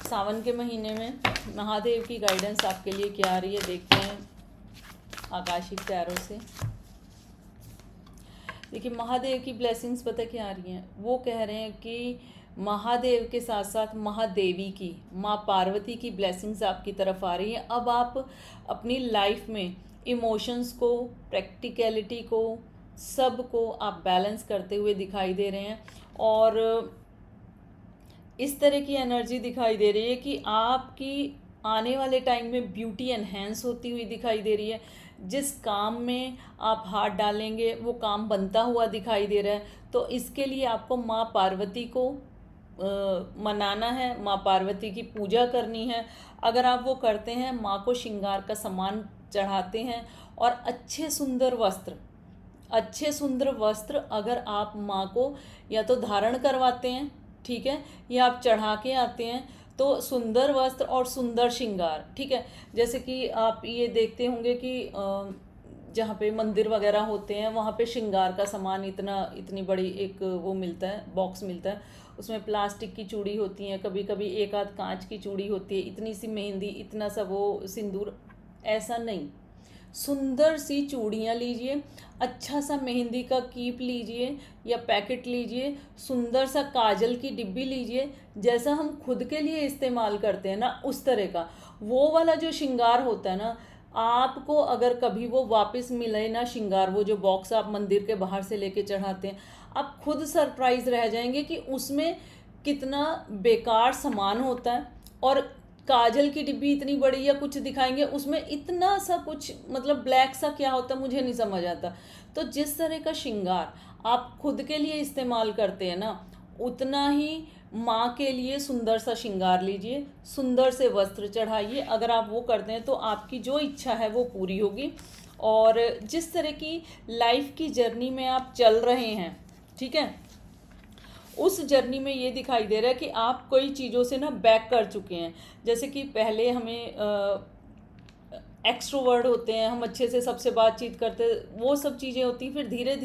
सावन के महीने में महादेव की गाइडेंस आपके लिए क्या आ रही है, देखते हैं आकाशिक टैरो से। देखिए महादेव की ब्लेसिंग्स पता क्या आ रही हैं, वो कह रहे हैं कि महादेव के साथ साथ महादेवी की, माँ पार्वती की ब्लेसिंग्स आपकी तरफ आ रही हैं। अब आप अपनी लाइफ में इमोशंस को, प्रैक्टिकलिटी को, सब को आप बैलेंस करते हुए दिखाई दे रहे हैं। और इस तरह की एनर्जी दिखाई दे रही है कि आपकी आने वाले टाइम में ब्यूटी एनहेंस होती हुई दिखाई दे रही है। जिस काम में आप हाथ डालेंगे वो काम बनता हुआ दिखाई दे रहा है। तो इसके लिए आपको माँ पार्वती को मनाना है, माँ पार्वती की पूजा करनी है। अगर आप वो करते हैं, माँ को श्रृंगार का सामान चढ़ाते हैं और अच्छे सुंदर वस्त्र अगर आप माँ को या तो धारण करवाते हैं, ठीक है, या आप चढ़ा के आते हैं, तो सुंदर वस्त्र और सुंदर श्रृंगार, ठीक है। जैसे कि आप ये देखते होंगे कि जहाँ पे मंदिर वगैरह होते हैं वहाँ पे श्रृंगार का सामान इतनी बड़ी एक वो मिलता है, बॉक्स मिलता है। उसमें प्लास्टिक की चूड़ी होती है, कभी कभी एक आध कांच की चूड़ी होती है, इतनी सी मेहंदी, इतना सा वो सिंदूर, ऐसा नहीं। सुंदर सी चूड़ियाँ लीजिए, अच्छा सा मेहंदी का कीप लीजिए या पैकेट लीजिए, सुंदर सा काजल की डिब्बी लीजिए, जैसा हम खुद के लिए इस्तेमाल करते हैं ना उस तरह का वो वाला जो श्रृंगार होता है ना, आपको अगर कभी वो वापस मिले ना श्रृंगार, वो जो बॉक्स आप मंदिर के बाहर से लेके चढ़ाते हैं, आप खुद सरप्राइज रह जाएंगे कि उसमें कितना बेकार सामान होता है। और काजल की डिब्बी इतनी बड़ी या कुछ दिखाएंगे, उसमें इतना सा कुछ, मतलब ब्लैक सा क्या होता है मुझे नहीं समझ आता। तो जिस तरह का श्रृंगार आप खुद के लिए इस्तेमाल करते हैं ना, उतना ही माँ के लिए सुंदर सा श्रृंगार लीजिए, सुंदर से वस्त्र चढ़ाइए। अगर आप वो करते हैं तो आपकी जो इच्छा है वो पूरी होगी। और जिस तरह की लाइफ की जर्नी में आप चल रहे हैं, ठीक है, उस जर्नी में ये दिखाई दे रहा है कि आप कई चीज़ों से ना बैक कर चुके हैं। जैसे कि पहले हमें एक्सट्रोवर्ड होते हैं, हम अच्छे से सबसे बातचीत करते, वो सब चीज़ें होती, फिर धीरे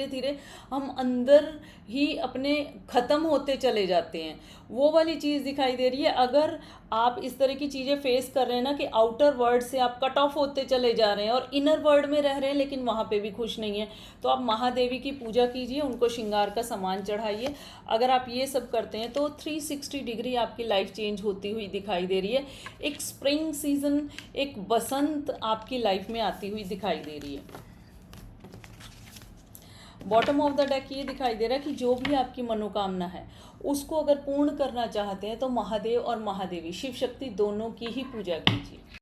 धीरे हम अंदर ही अपने ख़त्म होते चले जाते हैं। वो वाली चीज़ दिखाई दे रही है। अगर आप इस तरह की चीज़ें फेस कर रहे हैं ना कि आउटर वर्ल्ड से आप कट ऑफ होते चले जा रहे हैं और इनर वर्ल्ड में रह रहे हैं लेकिन वहाँ पे भी खुश नहीं है, तो आप महादेवी की पूजा कीजिए, उनको श्रृंगार का सामान चढ़ाइए। अगर आप ये सब करते हैं तो 360 डिग्री आपकी लाइफ चेंज होती हुई दिखाई दे रही है। एक स्प्रिंग सीजन, एक बसंत आपकी लाइफ में आती हुई दिखाई दे रही है। बॉटम ऑफ द डेक ये दिखाई दे रहा है कि जो भी आपकी मनोकामना है उसको अगर पूर्ण करना चाहते हैं तो महादेव और महादेवी, शिव शक्ति दोनों की ही पूजा कीजिए।